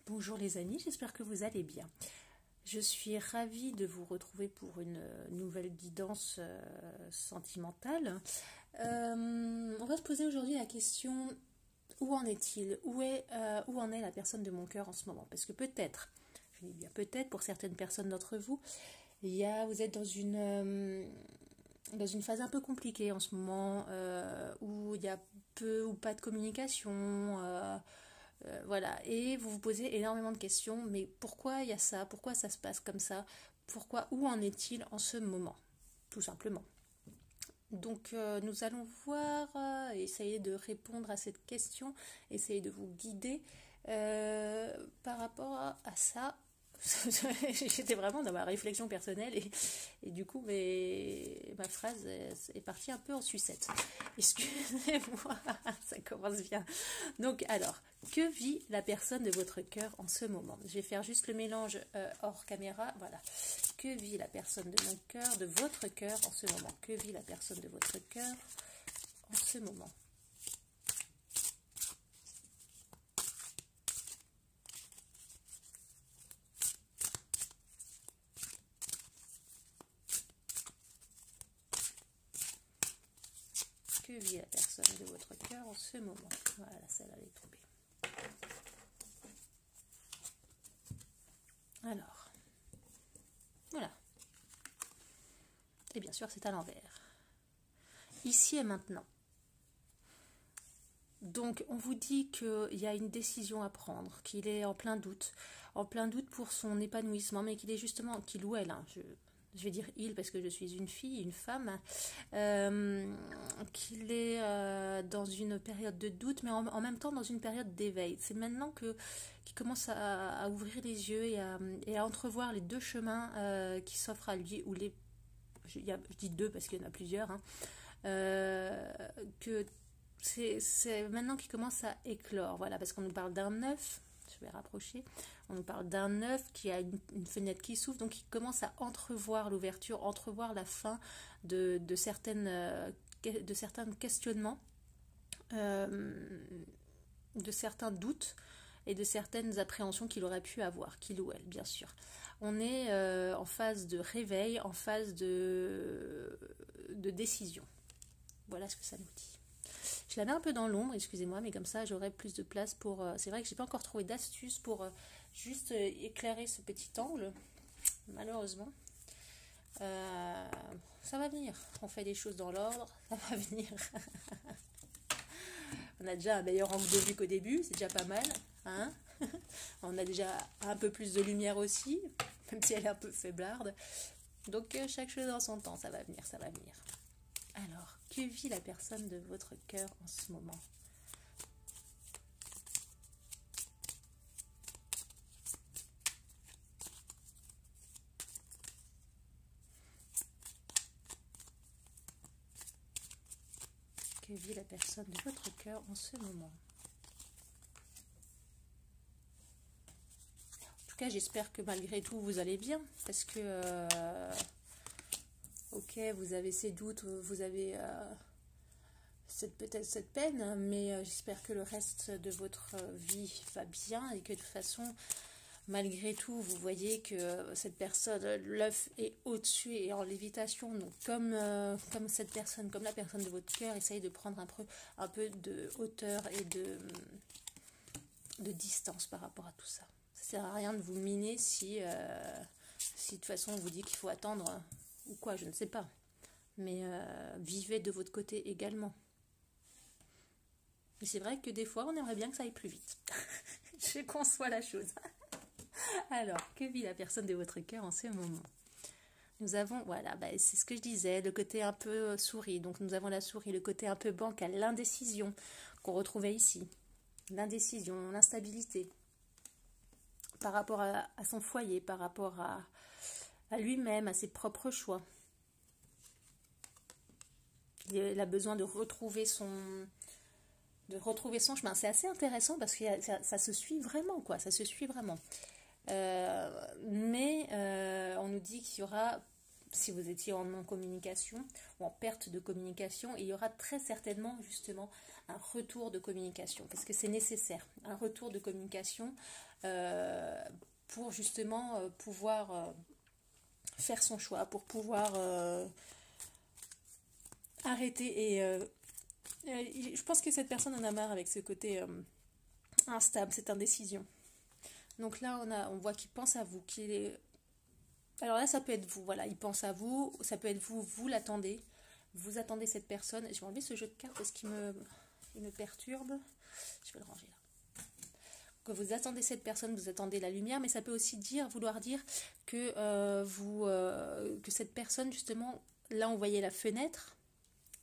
Bonjour les amis, j'espère que vous allez bien. Je suis ravie de vous retrouver pour une nouvelle guidance sentimentale. On va se poser aujourd'hui la question, où en est-il? Où en est la personne de mon cœur en ce moment? Parce que peut-être, je dis bien peut-être pour certaines personnes d'entre vous, vous êtes dans une phase un peu compliquée en ce moment, où il y a peu ou pas de communication. Voilà, et vous vous posez énormément de questions, mais pourquoi il y a ça? Pourquoi ça se passe comme ça? Pourquoi? Où en est-il en ce moment? Tout simplement. Donc nous allons voir, essayer de répondre à cette question, essayer de vous guider par rapport à ça. J'étais vraiment dans ma réflexion personnelle et du coup ma phrase est partie un peu en sucette. Excusez-moi, ça commence bien. Donc alors, que vit la personne de votre cœur en ce moment? Je vais faire juste le mélange hors caméra. Voilà. Que vit la personne de mon cœur, de votre cœur en ce moment? Que vit la personne de votre cœur en ce moment? Que vit la personne de votre cœur en ce moment? Voilà, celle-là elle est tombée. Alors, voilà. Et bien sûr, c'est à l'envers. Ici et maintenant. Donc, on vous dit qu'il y a une décision à prendre, qu'il est en plein doute pour son épanouissement, mais qu'il est justement, qu'il ou elle, hein, je vais dire il parce que je suis une fille, une femme, qu'il est dans une période de doute, mais en même temps dans une période d'éveil. C'est maintenant qu'il commence à ouvrir les yeux et à entrevoir les deux chemins qui s'offrent à lui, ou je dis deux parce qu'il y en a plusieurs, hein, que c'est maintenant qu'il commence à éclore, voilà, parce qu'on nous parle d'un œuf, je vais rapprocher, on nous parle d'un œuf qui a une fenêtre qui s'ouvre, donc il commence à entrevoir l'ouverture, entrevoir la fin de certains questionnements, de certains doutes et de certaines appréhensions qu'il aurait pu avoir, qu'il ou elle, bien sûr. On est en phase de réveil, en phase de décision. Voilà ce que ça nous dit. Je la mets un peu dans l'ombre, excusez-moi, mais comme ça j'aurai plus de place pour... c'est vrai que j'ai pas encore trouvé d'astuce pour juste éclairer ce petit angle, malheureusement. Ça va venir, on fait des choses dans l'ordre, ça va venir. On a déjà un meilleur angle de vue qu'au début, c'est déjà pas mal, hein. On a déjà un peu plus de lumière aussi, même si elle est un peu faiblarde. Donc chaque chose en son temps, ça va venir, ça va venir. Alors, que vit la personne de votre cœur en ce moment? Que vit la personne de votre cœur en ce moment? En tout cas, j'espère que malgré tout, vous allez bien, parce que, ok, vous avez ces doutes, vous avez peut-être cette peine, mais j'espère que le reste de votre vie va bien et que de toute façon, malgré tout, vous voyez que cette personne, l'œuf est au-dessus et en lévitation. Donc comme cette personne, comme la personne de votre cœur, essaye de prendre un peu de hauteur et de distance par rapport à tout ça. Ça ne sert à rien de vous miner si de toute façon on vous dit qu'il faut attendre ou quoi, je ne sais pas. Mais vivez de votre côté également. Mais c'est vrai que des fois, on aimerait bien que ça aille plus vite. Je conçois la chose. Alors, que vit la personne de votre cœur en ce moment? Nous avons, voilà, c'est ce que je disais, le côté un peu souris. Donc nous avons la souris, le côté un peu bancal, l'indécision qu'on retrouvait ici. L'indécision, l'instabilité par rapport à son foyer, par rapport à lui-même, à ses propres choix. Il a besoin de retrouver son chemin. C'est assez intéressant parce que ça se suit vraiment, quoi. Ça se suit vraiment. Mais on nous dit qu'il y aura, si vous étiez en non-communication ou en perte de communication, il y aura très certainement justement un retour de communication, parce que c'est nécessaire, un retour de communication pour justement pouvoir faire son choix, pour pouvoir arrêter. Et je pense que cette personne en a marre avec ce côté instable, cette indécision. Donc là, on voit qu'il pense à vous, qu'il est... Alors là, ça peut être vous, voilà, il pense à vous, ça peut être vous, vous l'attendez, vous attendez cette personne. Je vais enlever ce jeu de cartes parce qu'il me perturbe. Je vais le ranger là. Que vous attendez cette personne, vous attendez la lumière, mais ça peut aussi vouloir dire que, que cette personne, justement, là, on voyait la fenêtre.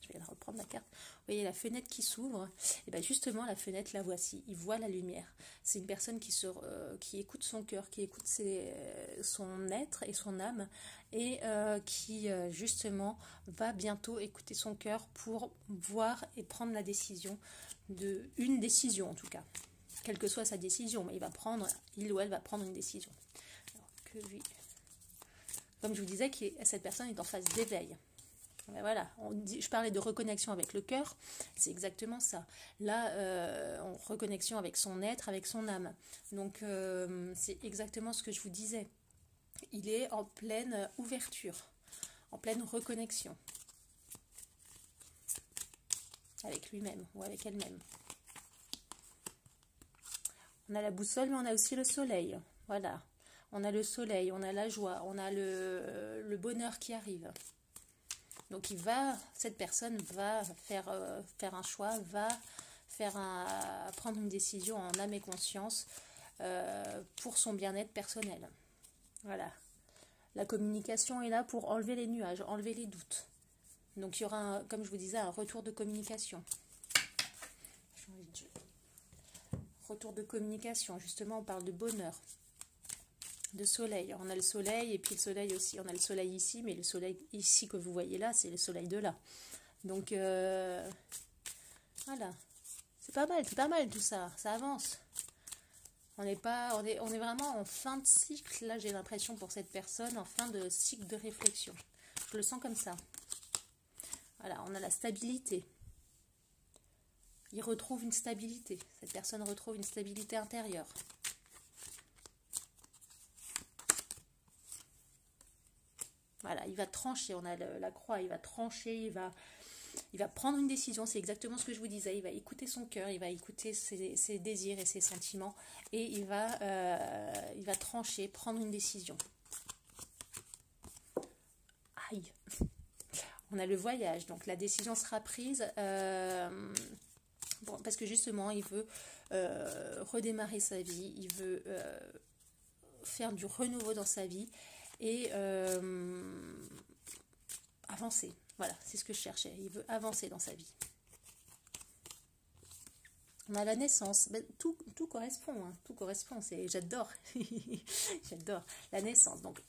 Je vais reprendre la carte. Vous voyez la fenêtre qui s'ouvre. Et bien justement, la fenêtre, la voici. Il voit la lumière. C'est une personne qui écoute son cœur, qui écoute son être et son âme, et qui justement va bientôt écouter son cœur pour voir et prendre la décision, une décision en tout cas. Quelle que soit sa décision, mais il ou elle va prendre une décision. Alors, comme je vous disais, cette personne est en phase d'éveil. Ben voilà, je parlais de reconnexion avec le cœur, c'est exactement ça. Là, reconnexion avec son être, avec son âme. Donc, c'est exactement ce que je vous disais. Il est en pleine ouverture, en pleine reconnexion avec lui-même ou avec elle-même. On a la boussole, mais on a aussi le soleil. Voilà, on a le soleil, on a la joie, on a le bonheur qui arrive. Donc cette personne va faire un choix, va prendre une décision en âme et conscience pour son bien-être personnel. Voilà. La communication est là pour enlever les nuages, enlever les doutes. Donc il y aura, comme je vous disais, un retour de communication. Retour de communication, justement on parle de bonheur. De soleil, on a le soleil et puis le soleil aussi, on a le soleil ici, mais le soleil ici que vous voyez là, c'est le soleil de là. Donc voilà, c'est pas mal tout ça, ça avance. On est vraiment en fin de cycle, là j'ai l'impression pour cette personne, en fin de cycle de réflexion. Je le sens comme ça. Voilà, on a la stabilité. Il retrouve une stabilité, cette personne retrouve une stabilité intérieure. Voilà, il va trancher, on a la croix, il va trancher, il va prendre une décision, c'est exactement ce que je vous disais, il va écouter son cœur, il va écouter ses désirs et ses sentiments, et il va trancher, prendre une décision. Aïe. On a le voyage, donc la décision sera prise, parce que justement, il veut redémarrer sa vie, il veut faire du renouveau dans sa vie, et avancer. Voilà, c'est ce que je cherchais. Il veut avancer dans sa vie. On a la naissance. Ben, tout correspond. Hein. Tout correspond. J'adore. J'adore. La naissance. Donc,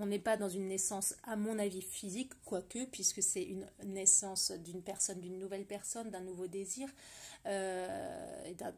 on n'est pas dans une naissance, à mon avis, physique, quoique, puisque c'est une naissance d'une personne, d'une nouvelle personne, d'un nouveau désir, d'un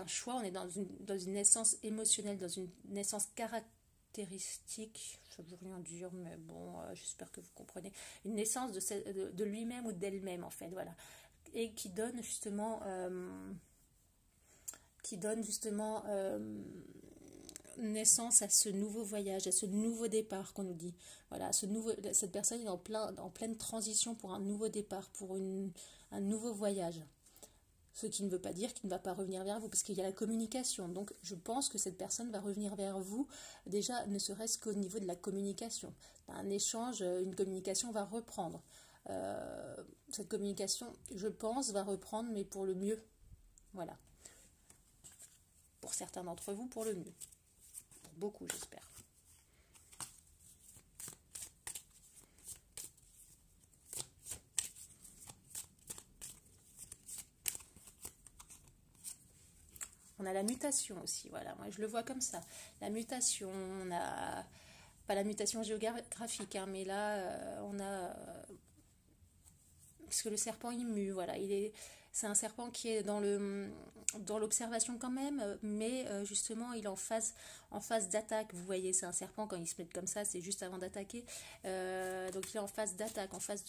choix. On est dans une naissance émotionnelle, dans une naissance caractéristique. Ça ne veut rien dire, mais bon, j'espère que vous comprenez. Une naissance de lui-même ou d'elle-même, en fait, voilà. Et qui donne justement naissance à ce nouveau voyage, à ce nouveau départ qu'on nous dit. Voilà, cette personne est en pleine transition pour un nouveau départ, pour un nouveau voyage. Ce qui ne veut pas dire qu'il ne va pas revenir vers vous, parce qu'il y a la communication. Donc, je pense que cette personne va revenir vers vous, déjà, ne serait-ce qu'au niveau de la communication. Un échange, une communication va reprendre. Cette communication, je pense, va reprendre, mais pour le mieux. Voilà. Pour certains d'entre vous, pour le mieux. Pour beaucoup, j'espère. On a la mutation aussi, voilà, moi je le vois comme ça. La mutation, on a, pas la mutation géographique, hein, mais là, on a, parce que le serpent il mue, voilà, c'est un serpent qui est dans l'observation quand même, mais justement il est en phase d'attaque. Vous voyez, c'est un serpent quand il se met comme ça, c'est juste avant d'attaquer. Donc il est en phase d'attaque, en phase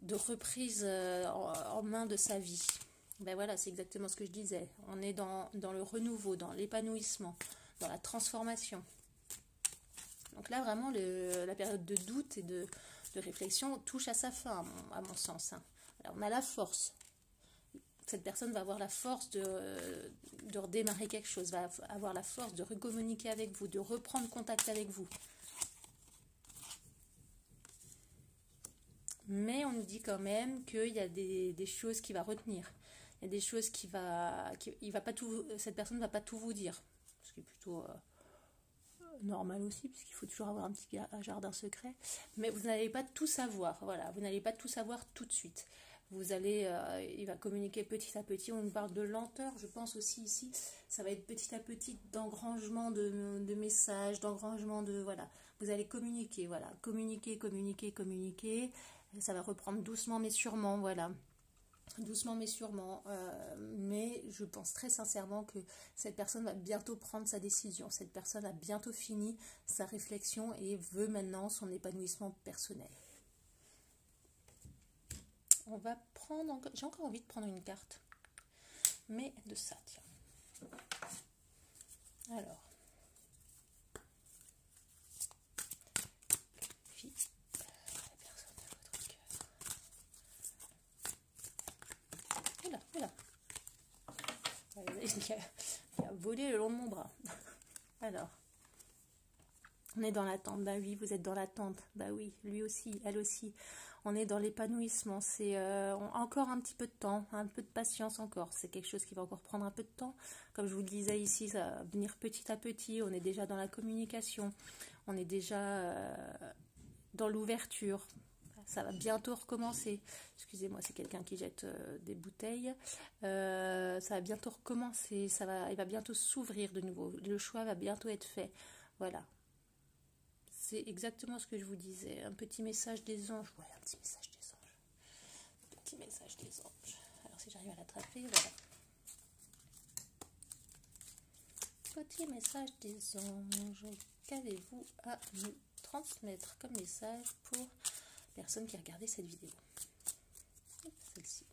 de reprise en main de sa vie. Ben voilà, c'est exactement ce que je disais. On est dans le renouveau, dans l'épanouissement, dans la transformation. Donc là, vraiment, la période de doute et de réflexion touche à sa fin, à mon sens. Hein. Alors, on a la force. Cette personne va avoir la force de redémarrer quelque chose, va avoir la force de recommuniquer avec vous, de reprendre contact avec vous. Mais on nous dit quand même qu'il y a des choses qu'il va retenir. Il y a des choses cette personne ne va pas tout vous dire. Ce qui est plutôt normal aussi, puisqu'il faut toujours avoir un petit jardin secret. Mais vous n'allez pas tout savoir. Voilà, vous n'allez pas tout savoir tout de suite. Il va communiquer petit à petit. On nous parle de lenteur, je pense aussi ici. Ça va être petit à petit d'engrangement de messages, d'engrangement de... Voilà, vous allez communiquer, voilà. Communiquer. Ça va reprendre doucement mais sûrement, voilà. Doucement mais sûrement. Mais je pense très sincèrement que cette personne va bientôt prendre sa décision. Cette personne a bientôt fini sa réflexion et veut maintenant son épanouissement personnel. On va prendre... J'ai encore envie de prendre une carte. Mais de ça, tiens. Alors. Oula. Il a volé le long de mon bras. Alors. On est dans l'attente. Bah oui, vous êtes dans l'attente. Bah oui, lui aussi, elle aussi. On est dans l'épanouissement. C'est encore un petit peu de temps, un peu de patience encore. C'est quelque chose qui va encore prendre un peu de temps. Comme je vous le disais ici, ça va venir petit à petit. On est déjà dans la communication. On est déjà dans l'ouverture. Ça va bientôt recommencer. Excusez-moi, c'est quelqu'un qui jette des bouteilles. Ça va bientôt recommencer. Il va bientôt s'ouvrir de nouveau. Le choix va bientôt être fait. Voilà. C'est exactement ce que je vous disais. Un petit message des anges. Ouais, un petit message des anges. Petit message des anges. Alors, si j'arrive à l'attraper, voilà. Petit message des anges. Qu'avez-vous à nous transmettre comme message pour personne qui a regardé cette vidéo? Celle-ci.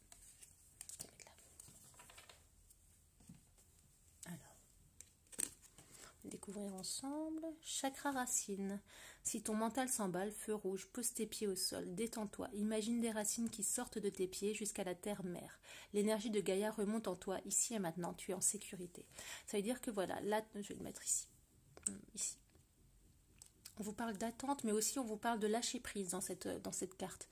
Découvrir ensemble. Chakra racine. Si ton mental s'emballe, feu rouge, pose tes pieds au sol, détends-toi, imagine des racines qui sortent de tes pieds jusqu'à la terre-mère. L'énergie de Gaïa remonte en toi, ici et maintenant, tu es en sécurité. Ça veut dire que voilà, là, je vais le mettre ici. Ici. On vous parle d'attente, mais aussi on vous parle de lâcher prise dans cette carte.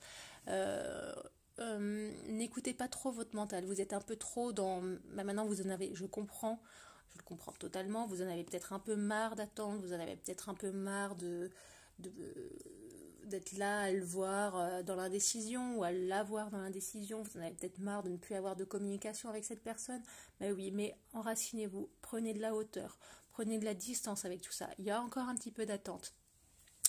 N'écoutez pas trop votre mental, vous êtes un peu trop dans... Bah maintenant, vous en avez, je le comprends totalement, vous en avez peut-être un peu marre d'attendre, vous en avez peut-être un peu marre d'être là à le voir dans l'indécision ou à l'avoir dans l'indécision, vous en avez peut-être marre de ne plus avoir de communication avec cette personne. Mais oui, mais enracinez-vous, prenez de la hauteur, prenez de la distance avec tout ça. Il y a encore un petit peu d'attente.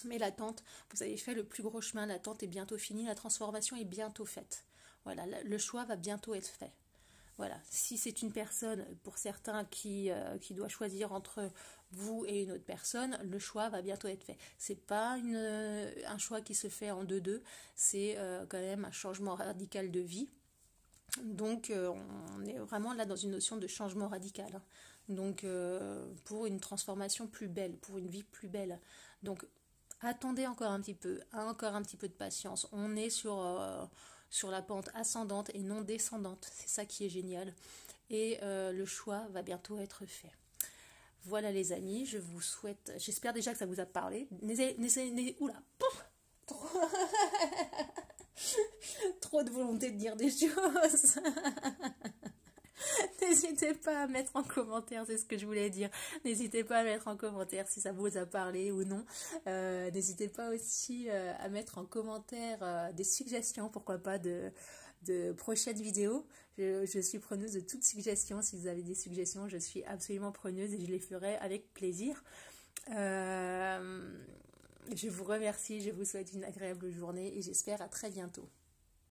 Mais l'attente, vous avez fait le plus gros chemin, l'attente est bientôt finie, la transformation est bientôt faite. Voilà, le choix va bientôt être fait. Voilà, si c'est une personne, pour certains, qui doit choisir entre vous et une autre personne, le choix va bientôt être fait. C'est pas un choix qui se fait en deux, c'est quand même un changement radical de vie. Donc, on est vraiment là dans une notion de changement radical. Hein. Donc, pour une transformation plus belle, pour une vie plus belle. Donc, attendez encore un petit peu de patience. On est sur la pente ascendante et non descendante. C'est ça qui est génial. Et le choix va bientôt être fait. Voilà les amis, je vous souhaite... J'espère déjà que ça vous a parlé. Oula, trop de volonté de dire des choses. N'hésitez pas à mettre en commentaire, c'est ce que je voulais dire. N'hésitez pas à mettre en commentaire si ça vous a parlé ou non. N'hésitez pas aussi à mettre en commentaire des suggestions, pourquoi pas, de prochaines vidéos. Je suis preneuse de toutes suggestions. Si vous avez des suggestions, je suis absolument preneuse et je les ferai avec plaisir. Je vous remercie, je vous souhaite une agréable journée et j'espère à très bientôt.